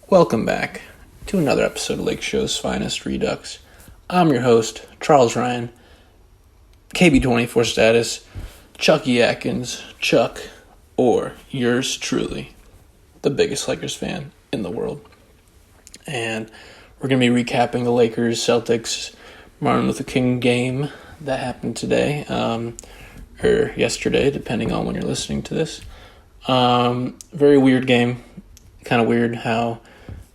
Welcome back to another episode of Lakeshow's Finest Redux. I'm your host, Charles Ryan, KB24 status, Chucky Atkins, Chuck, or yours truly, the biggest Lakers fan in the world. And we're going to be recapping the Lakers-Celtics Martin Luther King game that happened today, or yesterday, depending on when you're listening to this. Very weird game. Kind of weird how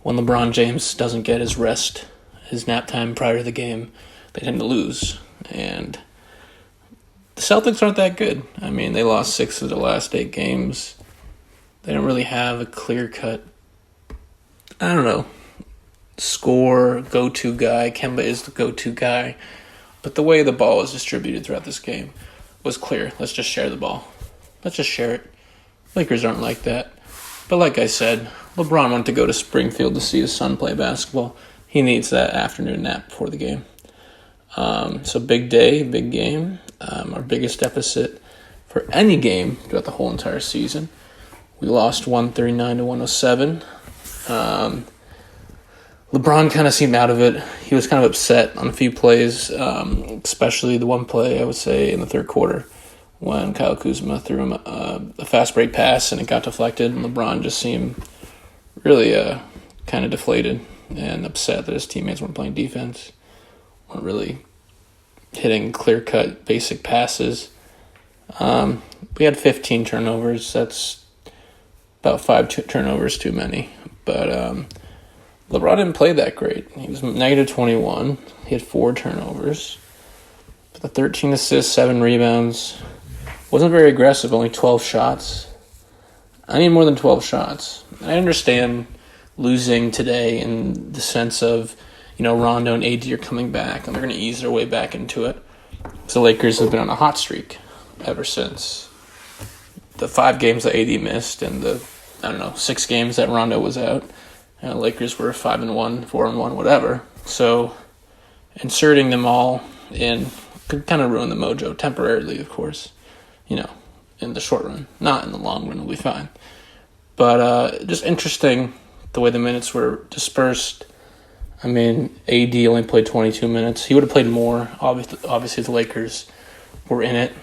when LeBron James doesn't get his rest, his nap time prior to the game, they tend to lose. And the Celtics aren't that good. I mean, they lost 6 of the last 8 games. They don't really have a clear-cut, score, go-to guy. Kemba is the go-to guy. But the way the ball was distributed throughout this game was clear. Let's just share the ball. Let's just share it. Lakers aren't like that. But like I said, LeBron wanted to go to Springfield to see his son play basketball. He needs that afternoon nap before the game. So big day, big game. Our biggest deficit for any game throughout the whole entire season. We lost 139-107. LeBron kind of seemed out of it. He was kind of upset on a few plays, especially the one play, I would say, in the third quarter, when Kyle Kuzma threw him a fast break pass and it got deflected, and LeBron just seemed really kind of deflated and upset that his teammates weren't playing defense, weren't really hitting clear-cut basic passes. We had 15 turnovers. That's about 5 turnovers too many. But LeBron didn't play that great. He was negative 21. He had 4 turnovers. But 13 assists, 7 rebounds. Wasn't very aggressive, only 12 shots. I need more than 12 shots. I understand losing today in the sense of, Rondo and AD are coming back, and they're going to ease their way back into it. So the Lakers have been on a hot streak ever since the 5 games that AD missed and the, 6 games that Rondo was out. Lakers were 5-1, 4-1, whatever. So inserting them all in could kind of ruin the mojo temporarily, of course. In the short run. Not in the long run, we'll be fine. But just interesting the way the minutes were dispersed. I mean, AD only played 22 minutes. He would have played more. Obviously, the Lakers were in it.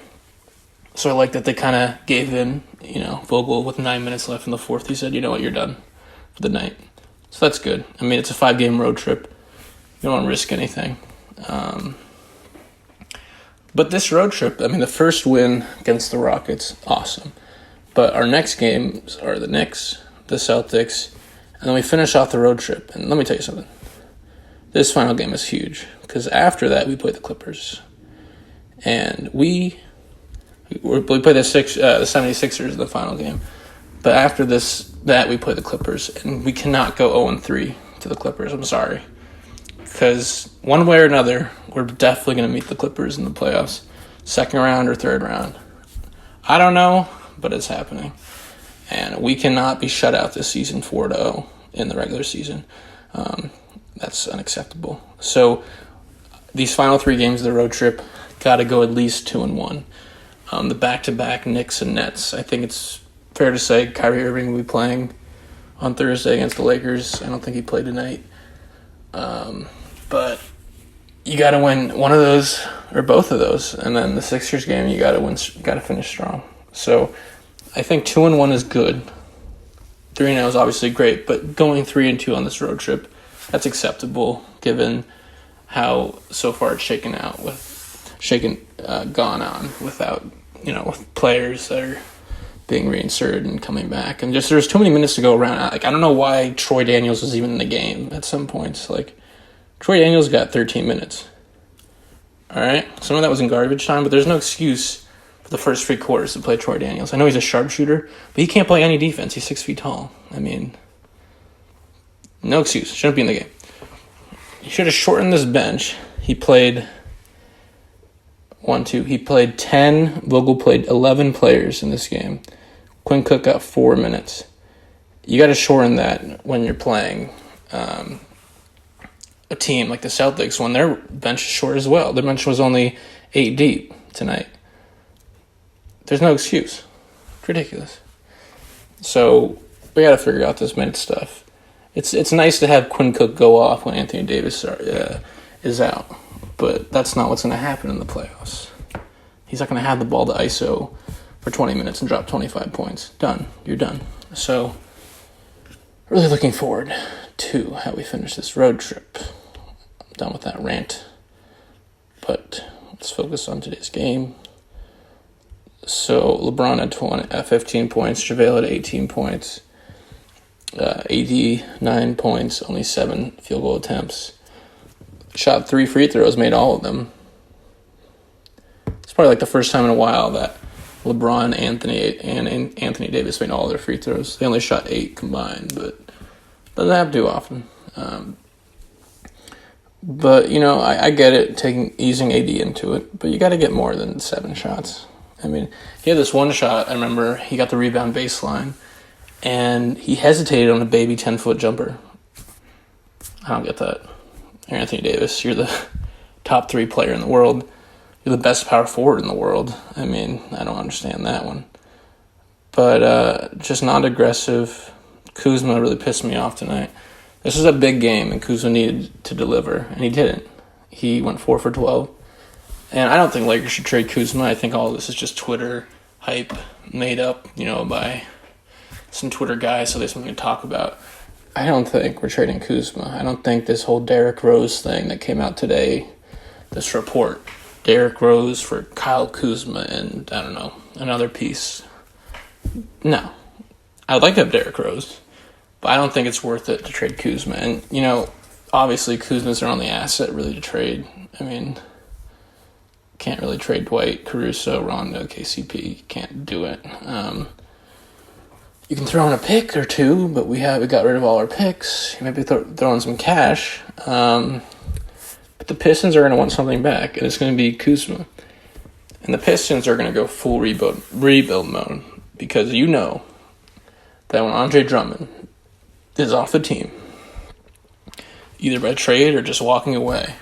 So I like that they kind of gave in, Vogel with 9 minutes left in the fourth. He said, you know what, you're done for the night. So that's good. I mean, it's a 5-game road trip. You don't want to risk anything. But this road trip, the first win against the Rockets, awesome. But our next games are the Knicks, the Celtics, and then we finish off the road trip. And let me tell you something. This final game is huge because after that we play the Clippers. And we play the 76ers in the final game. But after that we play the Clippers, and we cannot go 0-3 to the Clippers. I'm sorry. Because one way or another, we're definitely going to meet the Clippers in the playoffs. Second round or third round. I don't know, but it's happening. And we cannot be shut out this season 4-0 in the regular season. That's unacceptable. So these final 3 games of the road trip got to go at least 2-1. The back-to-back Knicks and Nets. I think it's fair to say Kyrie Irving will be playing on Thursday against the Lakers. I don't think he played tonight. But you got to win one of those or both of those, and then the Sixers game you got to win. Got to finish strong. So I think 2-1 is good. 3-0 is obviously great, but going 3-2 on this road trip, that's acceptable given how so far it's gone on without with players that are being reinserted and coming back, and just there's too many minutes to go around. I don't know why Troy Daniels was even in the game at some points. Troy Daniels got 13 minutes. All right? Some of that was in garbage time, but there's no excuse for the first 3 quarters to play Troy Daniels. I know he's a sharpshooter, but he can't play any defense. He's 6 feet tall. No excuse. Shouldn't be in the game. He should have shortened this bench. He played 10. Vogel played 11 players in this game. Quinn Cook got 4 minutes. You got to shorten that when you're playing a team like the Celtics when their bench is short as well. Their bench was only 8 deep tonight. There's no excuse. It's ridiculous. So we got to figure out this minute stuff. It's nice to have Quinn Cook go off when Anthony Davis is out, but that's not what's going to happen in the playoffs. He's not going to have the ball to ISO for 20 minutes and drop 25 points. Done. You're done. So, really looking forward to how we finish this road trip. I'm done with that rant, but let's focus on today's game. So, LeBron had 15 points, JaVale had 18 points. AD 9 points, only 7 field goal attempts. Shot 3 free throws, made all of them. It's probably like the first time in a while that LeBron, Anthony Davis made all their free throws. They only shot 8 combined, but doesn't happen too often. But I get it, easing AD into it, but you got to get more than 7 shots. I mean, he had this one shot. I remember he got the rebound baseline. And he hesitated on a baby 10-foot jumper. I don't get that. You're Anthony Davis. You're the top 3 player in the world. You're the best power forward in the world. I mean, I don't understand that one. But just not aggressive. Kuzma really pissed me off tonight. This was a big game, and Kuzma needed to deliver, and he didn't. He went 4 for 12. And I don't think Lakers should trade Kuzma. I think all of this is just Twitter hype made up, by some Twitter guys, so there's something to talk about. I don't think we're trading Kuzma. I don't think this whole Derrick Rose thing that came out today, this report, Derrick Rose for Kyle Kuzma and, I don't know, another piece. No. I would like to have Derrick Rose, but I don't think it's worth it to trade Kuzma. And, obviously Kuzma's their only asset really to trade. I mean, can't really trade Dwight, Caruso, Rondo, KCP. Can't do it. You can throw in a pick or 2, but we got rid of all our picks. You might be throwing some cash. But the Pistons are going to want something back, and it's going to be Kuzma. And the Pistons are going to go full rebuild mode, because that when Andre Drummond is off the team, either by trade or just walking away,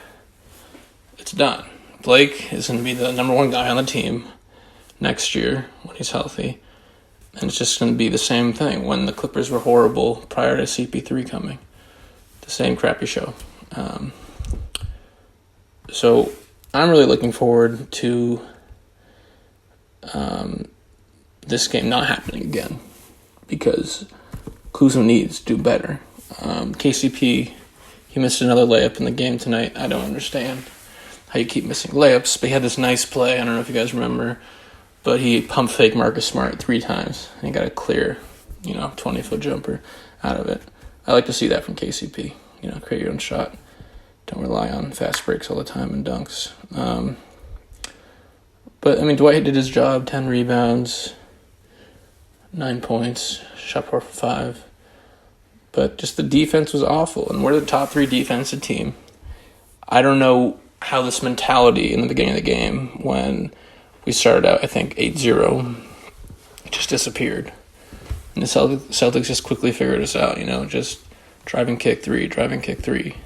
it's done. Blake is going to be the number 1 guy on the team next year when he's healthy. And it's just going to be the same thing when the Clippers were horrible prior to CP3 coming. The same crappy show. So I'm really looking forward to this game not happening again, because Kuzma needs to do better. KCP, he missed another layup in the game tonight. I don't understand how you keep missing layups, but he had this nice play. I don't know if you guys remember. But he pump fake Marcus Smart 3 times, and he got a clear, 20-foot jumper out of it. I like to see that from KCP. Create your own shot. Don't rely on fast breaks all the time and dunks. But, Dwight did his job, 10 rebounds, 9 points, shot 4 for 5. But just the defense was awful, and we're the top 3 defensive team. I don't know how this mentality in the beginning of the game, when we started out, I think, 8-0. It just disappeared. And the Celtics just quickly figured us out, just drive and kick 3.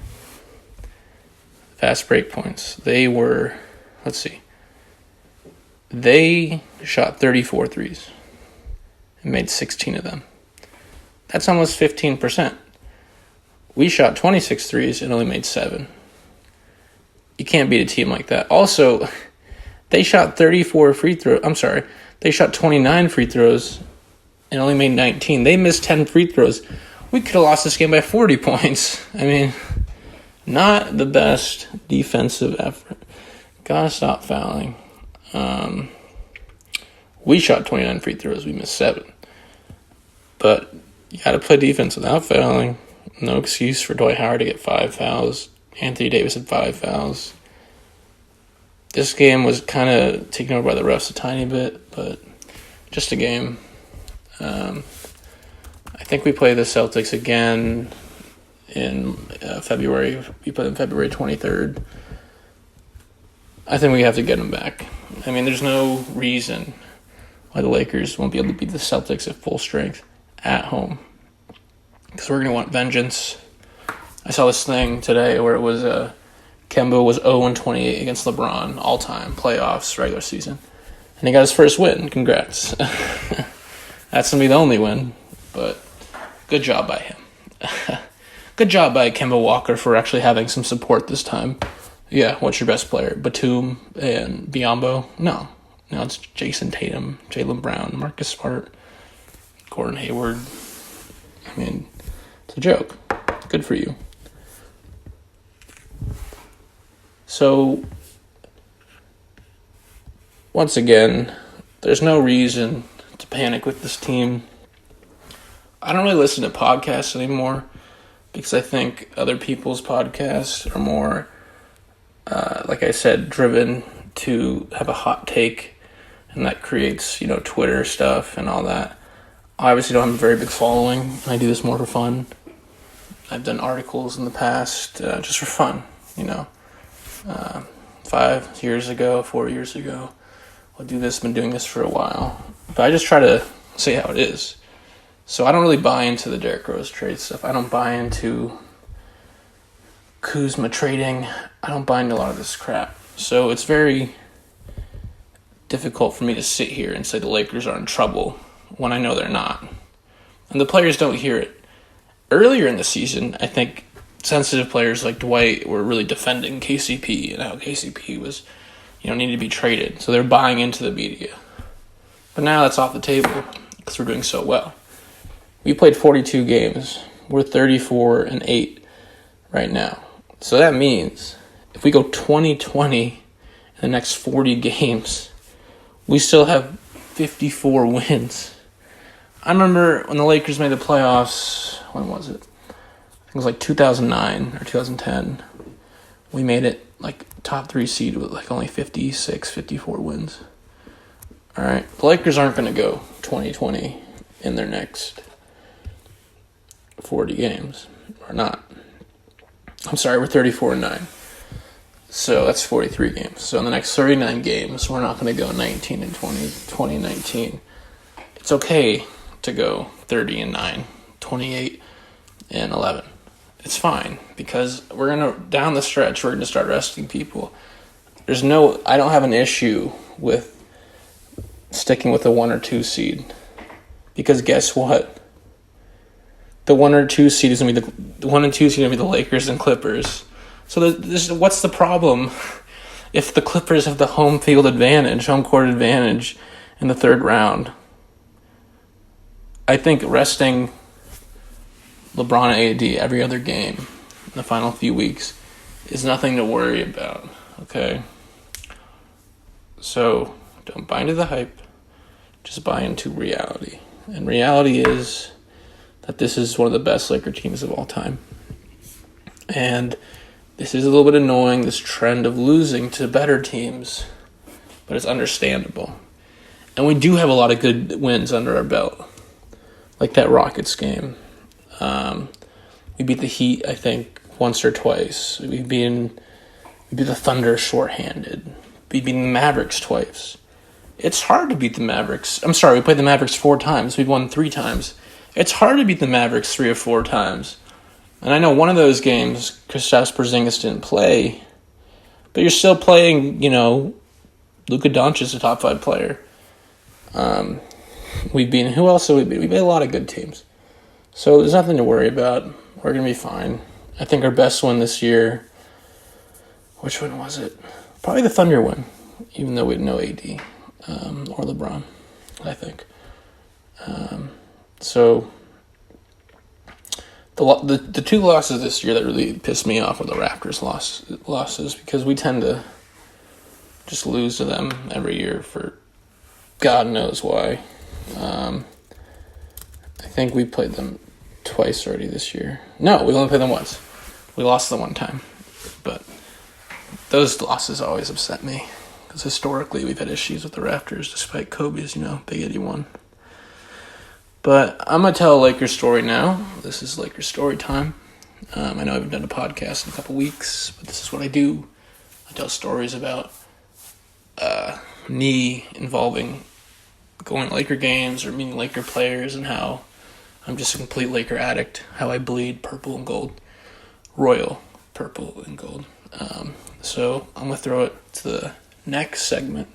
Fast break points. They were, they shot 34 threes and made 16 of them. That's almost 15%. We shot 26 threes and only made 7. You can't beat a team like that. Also, they shot 34 free throws. I'm sorry. They shot 29 free throws and only made 19. They missed 10 free throws. We could have lost this game by 40 points. Not the best defensive effort. Gotta stop fouling. We shot 29 free throws. We missed 7. But you gotta play defense without fouling. No excuse for Dwight Howard to get 5 fouls. Anthony Davis had 5 fouls. This game was kind of taken over by the refs a tiny bit, but just a game. I think we play the Celtics again in February. We play them February 23rd. I think we have to get them back. There's no reason why the Lakers won't be able to beat the Celtics at full strength at home, because we're going to want vengeance. I saw this thing today where it was Kemba was 0-28 against LeBron all-time, playoffs, regular season. And he got his first win. Congrats. That's going to be the only win, but good job by him. good job by Kemba Walker for actually having some support this time. Yeah, what's your best player? Batum and Biyombo? No, it's Jason Tatum, Jaylen Brown, Marcus Smart, Gordon Hayward. I mean, it's a joke. Good for you. So, once again, there's no reason to panic with this team. I don't really listen to podcasts anymore because I think other people's podcasts are more, like I said, driven to have a hot take, and that creates, Twitter stuff and all that. I obviously don't have a very big following, and I do this more for fun. I've done articles in the past just for fun, 5 years ago, 4 years ago. I'll do this, been doing this for a while. But I just try to say how it is. So I don't really buy into the Derrick Rose trade stuff. I don't buy into Kuzma trading. I don't buy into a lot of this crap. So it's very difficult for me to sit here and say the Lakers are in trouble when I know they're not. And the players don't hear it. Earlier in the season, I think sensitive players like Dwight were really defending KCP and how KCP was, needed to be traded. So they're buying into the media. But now that's off the table because we're doing so well. We played 42 games. We're 34-8 right now. So that means if we go 20-20 in the next 40 games, we still have 54 wins. I remember when the Lakers made the playoffs, when was it? I think it was like 2009 or 2010. We made it like top 3 seed with like only 56, 54 wins. All right. The Lakers aren't going to go 20-20 in their next 40 games. Or not. I'm sorry, we're 34-9. So that's 43 games. So in the next 39 games, we're not going to go 19-20, 20-19. It's okay to go 30-9, 28-11. It's fine because we're going to, down the stretch, we're going to start resting people. I don't have an issue with sticking with a 1 or 2 seed because guess what? The 1 or 2 seed is going to be the 1 and 2 seed is going to be the Lakers and Clippers. So what's the problem if the Clippers have the home court advantage in the third round? I think resting LeBron and AD every other game in the final few weeks is nothing to worry about, okay? So don't buy into the hype, just buy into reality. And reality is that this is one of the best Laker teams of all time. And this is a little bit annoying, this trend of losing to better teams, but it's understandable. And we do have a lot of good wins under our belt, like that Rockets game. We beat the Heat, I think, once or twice. We beat the Thunder shorthanded. We beat the Mavericks twice. It's hard to beat the Mavericks. I'm sorry, we played the Mavericks 4 times. We've won 3 times. It's hard to beat the Mavericks 3 or 4 times. And I know one of those games, Kristaps Porzingis didn't play, but you're still playing, Luka Doncic, a top 5 player. Who else have we beat? We beat a lot of good teams. So there's nothing to worry about. We're going to be fine. I think our best win this year, which one was it? Probably the Thunder win, even though we had no AD or LeBron, I think. So the 2 losses this year that really pissed me off were the Raptors losses because we tend to just lose to them every year for God knows why. I think we played them twice already this year. No, we only played them once. We lost them one time. But those losses always upset me because historically we've had issues with the Raptors despite Kobe's, Big 81. But I'm going to tell a Lakers story now. This is Lakers story time. I know I haven't done a podcast in a couple weeks, but this is what I do. I tell stories about me involving going to Laker games or meeting Laker players and how I'm just a complete Laker addict, how I bleed purple and gold, royal purple and gold. So I'm going to throw it to the next segment,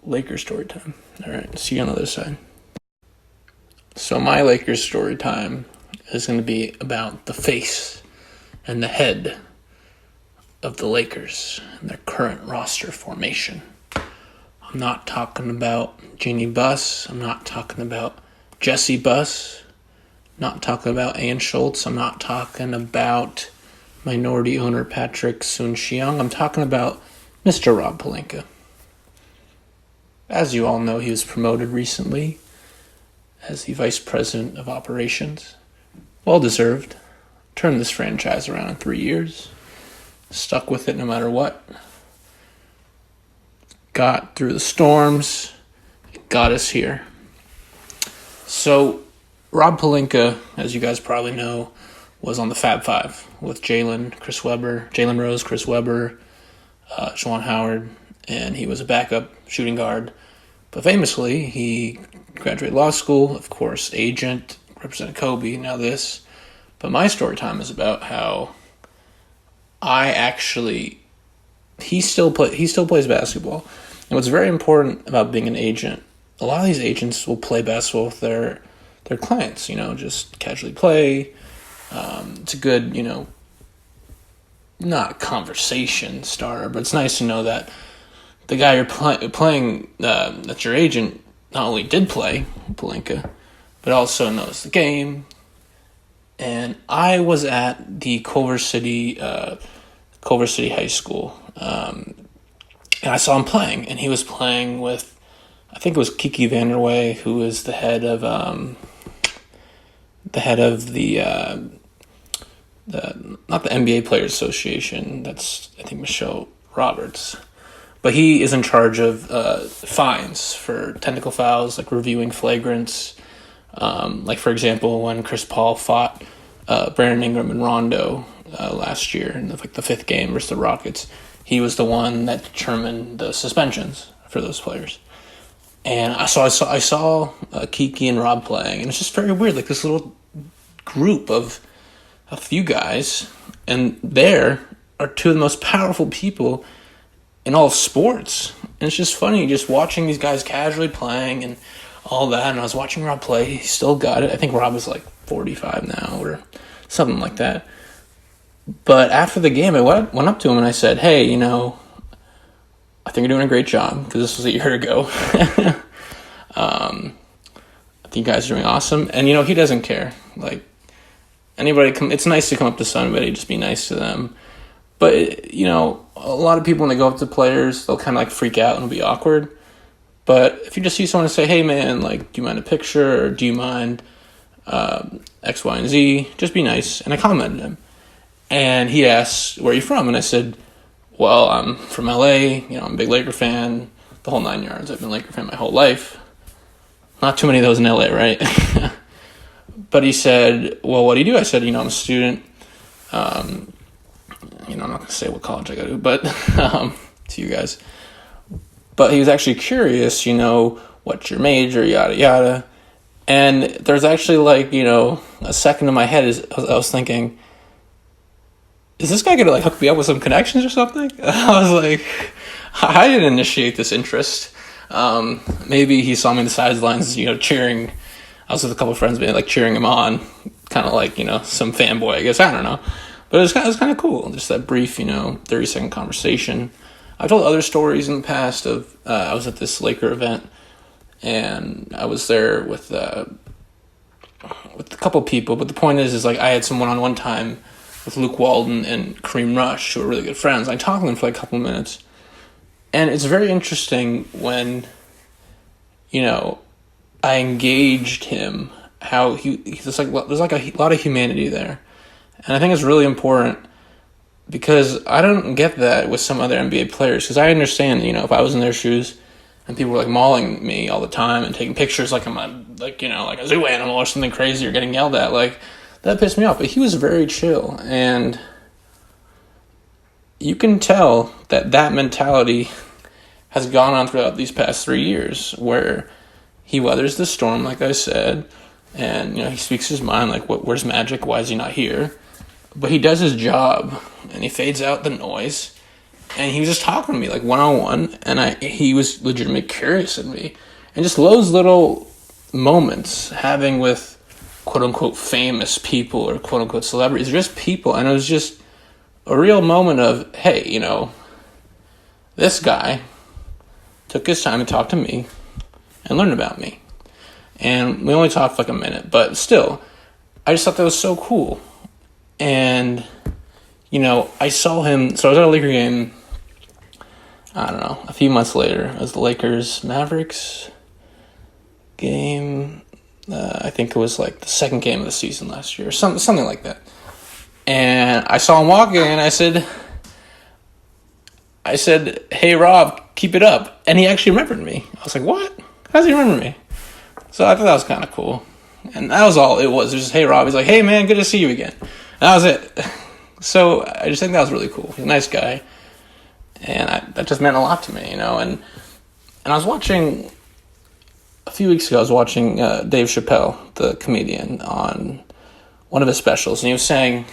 Lakers story time. All right, see you on the other side. So my Lakers story time is going to be about the face and the head of the Lakers and their current roster formation. I'm not talking about Jeannie Buss. I'm not talking about Jesse Buss. I'm not talking about Ian Schultz. I'm not talking about minority owner Patrick Soon-Shiong. I'm talking about Mr. Rob Pelinka. As you all know, he was promoted recently as the Vice President of Operations. Well-deserved. Turned this franchise around in 3 years. Stuck with it no matter what. Got through the storms. Got us here. So, Rob Pelinka, as you guys probably know, was on the Fab Five with Jalen Rose, Chris Webber, Juwan Howard, and he was a backup shooting guard. But famously, he graduated law school, of course, agent, represented Kobe, now this. But my story time is about how he still plays basketball. And what's very important about being an agent, a lot of these agents will play basketball with their clients, just casually play. It's a good, not conversation starter, but it's nice to know that the guy you're playing, that's your agent, not only did play, Pelinka, but also knows the game. And I was at the Culver City High School, and I saw him playing, and he was playing with, I think it was Kiki Vanderway, who is the head of not the NBA Players Association. That's, I think, Michelle Roberts. But he is in charge of fines for technical fouls, like reviewing flagrants. Like, for example, when Chris Paul fought Brandon Ingram and Rondo last year in the fifth game versus the Rockets, he was the one that determined the suspensions for those players. And I saw Kiki and Rob playing, and it's just very weird, like this little group of a few guys, and there are two of the most powerful people in all of sports. And it's just funny just watching these guys casually playing and all that. And I was watching Rob play. He still got it. I think Rob is like 45 now or something like that. But after the game, I went up to him and I said, hey, I think you're doing a great job, because this was a year ago. I think you guys are doing awesome. And, he doesn't care. Like, it's nice to come up to somebody, just be nice to them. But, a lot of people, when they go up to players, they'll kind of like freak out and it'll be awkward. But if you just see someone and say, hey, man, like, do you mind a picture, or do you mind X, Y, and Z? Just be nice. And I commented him. And he asked, where are you from? And I said, well, I'm from LA. I'm a big Laker fan. The whole 9 yards. I've been a Laker fan my whole life. Not too many of those in LA, right? But he said, well, what do you do? I said, I'm a student. I'm not going to say what college I go to, but to you guys. But he was actually curious, what's your major, yada, yada. And there's actually a second in my head I was thinking, is this guy going to hook me up with some connections or something? I was like, I didn't initiate this interest. Maybe he saw me on the sidelines, cheering. I was with a couple of friends, cheering him on, kind of some fanboy, I guess. I don't know. But it was kind of cool, just that brief, 30-second conversation. I've told other stories in the past of I was at this Laker event, and I was there with a couple people. But the point is I had some one-on-one time with Luke Walton and Kareem Rush, who are really good friends. I talked to them for a couple of minutes, and it's very interesting when, I engaged him, how there's a lot of humanity there. And I think it's really important, because I don't get that with some other NBA players. Because I understand, if I was in their shoes and people were mauling me all the time and taking pictures like I'm like a zoo animal or something crazy, or getting yelled at, that pissed me off. But he was very chill, and you can tell that mentality has gone on throughout these past 3 years, where he weathers the storm, like I said, and he speaks his mind, where's Magic? Why is he not here? But he does his job, and he fades out the noise. And he was just talking to me, one-on-one, and he was legitimately curious of me. And just those little moments having with quote-unquote famous people or quote-unquote celebrities. They're just people. And it was just a real moment of, hey, you know, this guy took his time to talk to me and learn about me. And we only talked for like a minute, but still, I just thought that was so cool. And, you know, I saw him, so I was at a Laker game, I don't know, a few months later. It was the Lakers-Mavericks game. I think it was like the second game of the season last year, or something like that. And I saw him walking, and I said, hey, Rob, keep it up. And he actually remembered me. I was like, what? How does he remember me? So I thought that was kind of cool. And that was all it was. It was just, hey, Rob. He's like, hey, man, good to see you again. And that was it. So I just think that was really cool. He's a nice guy. And that just meant a lot to me, you know. And I was watching, a few weeks ago, I was watching Dave Chappelle, the comedian, on one of his specials. And he was saying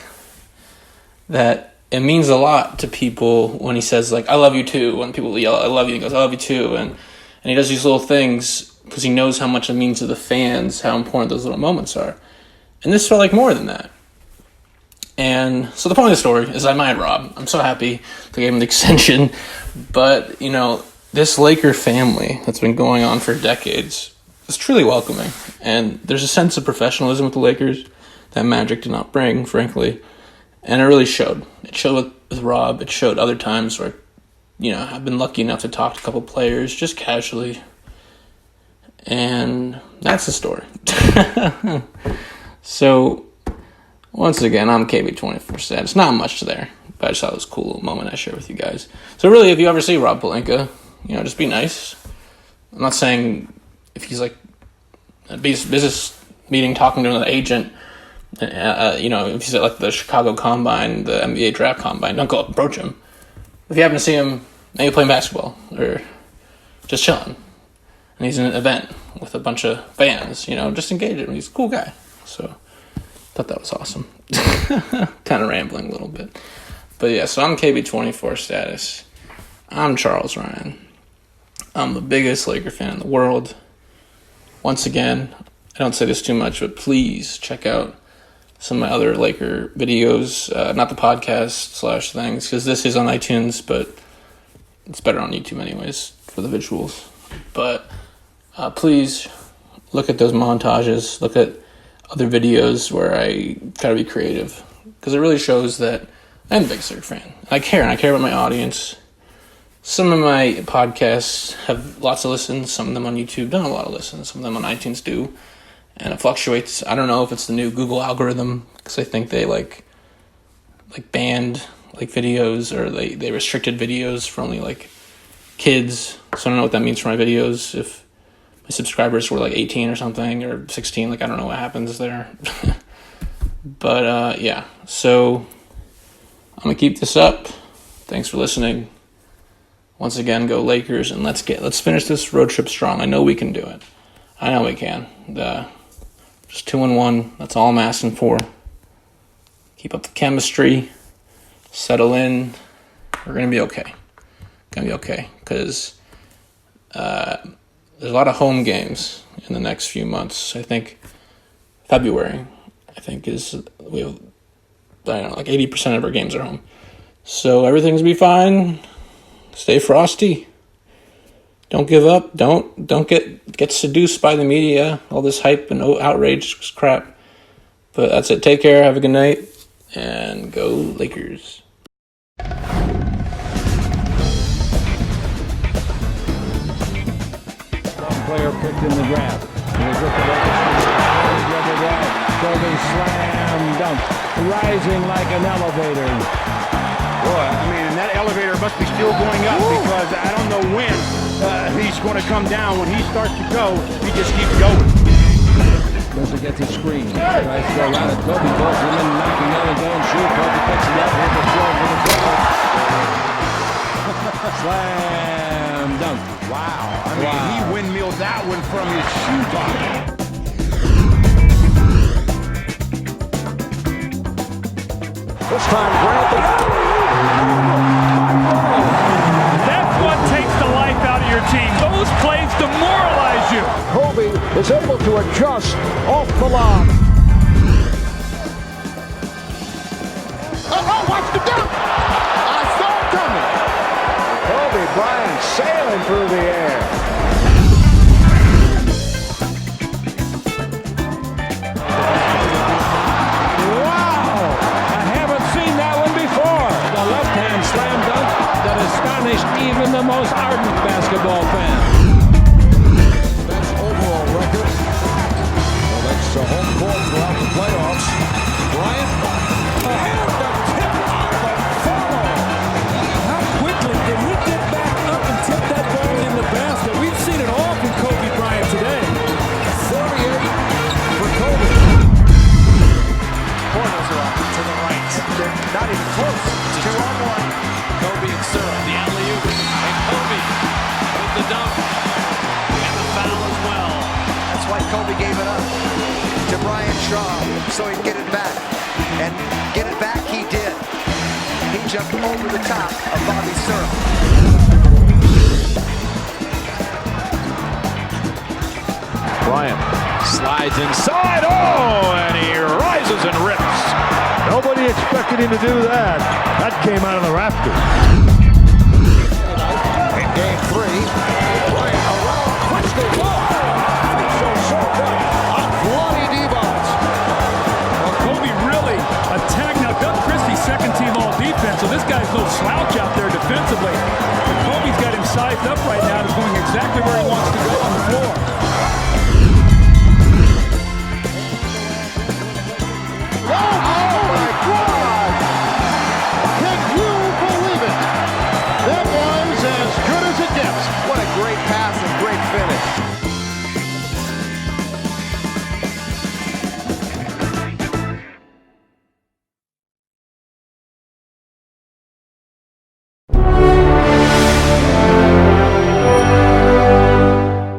that it means a lot to people when he says, like, I love you too. When people yell, I love you, he goes, I love you too. And he does these little things because he knows how much it means to the fans, how important those little moments are. And this felt like more than that. And so the point of the story is I admired Rob. I'm so happy they gave him the extension. But, you know, this Laker family that's been going on for decades is truly welcoming. And there's a sense of professionalism with the Lakers that Magic did not bring, frankly. And it really showed. It showed with Rob. It showed other times where, you know, I've been lucky enough to talk to a couple players just casually. And that's the story. So, once again, I'm KB24 Status. Not much there, but I just thought it was a cool moment I share with you guys. So really, if you ever see Rob Pelinka, you know, just be nice. I'm not saying if he's like at a business meeting talking to an agent, you know, if he's at like the Chicago Combine, the NBA Draft Combine, don't go up and approach him. If you happen to see him, maybe playing basketball or just chilling, and he's in an event with a bunch of fans, you know, just engage him. He's a cool guy. So thought that was awesome. Kind of rambling a little bit. But yeah, so I'm KB24 Status. I'm Charles Ryan. I'm the biggest Laker fan in the world. Once again, I don't say this too much, but please check out some of my other Laker videos. Not the podcast / things, because this is on iTunes, but it's better on YouTube anyways for the visuals. But please look at those montages. Look at other videos where I try to be creative, because it really shows that I'm a big Laker fan. I care about my audience. Some of my podcasts have lots of listens. Some of them on YouTube don't have a lot of listens. Some of them on iTunes do, and it fluctuates. I don't know if it's the new Google algorithm, because I think they like banned like videos, or they restricted videos for only like kids. So I don't know what that means for my videos. If my subscribers were like 18 or something, or 16, like I don't know what happens there. But yeah, so I'm gonna keep this up. Thanks for listening. Once again, go Lakers, and let's finish this road trip strong. I know we can do it. I know we can. Just 2-1. That's all I'm asking for. Keep up the chemistry. Settle in. We're gonna be okay. Because there's a lot of home games in the next few months. I think February, we have, I don't know, like 80% of our games are home. So everything's gonna be fine. Stay frosty. Don't give up. Don't get seduced by the media, all this hype and outrage crap. But that's it. Take care. Have a good night. And go Lakers. Player picked in the draft. Slam dunk. Rising like an elevator. Boy, I mean, and that elevator must be still going up, because I don't know when he's going to come down. When he starts to go, he just keeps going. Doesn't get to screen. Tries to go around it. Kobe goes him in, knocking down his own shoe. Kobe picks it up with the throw for the goal. Slam dunk. Wow. I mean, he windmilled that one from his shoe top. This time, Grant. That's what takes the life out of your team. Those plays demoralize you. Kobe is able to adjust off the line. sailing through the air. Wow! I haven't seen that one before. The left-hand slam dunk that astonished even the most ardent basketball fan. Best overall record. Well, that's home court throughout the playoffs. Bryant. And the tip of the follow. How quickly did he get back up and tip that ball in the basket? We've seen it all from Kobe Bryant today. 48 for Kobe. Corners are up to the right. They're not even close. 2-on-1. Kobe and Surah. The alley-oop. And Kobe with the dunk. And the foul as well. That's why Kobe gave it up to Brian Shaw, so he'd get it back. And get it back he did. He jumped over the top of Bobby Surah. Bryant slides inside. Oh, and he rises and rips. Nobody expected him to do that. That came out of the rafters. In game 3, Bryant around Christie. So good. On bloody D-bounce. Well, Kobe really attacked. Now, Doug Christie's second team all defense, so this guy's no slouch out there defensively. But Kobe's got him sized up right now and is going exactly where he wants to go.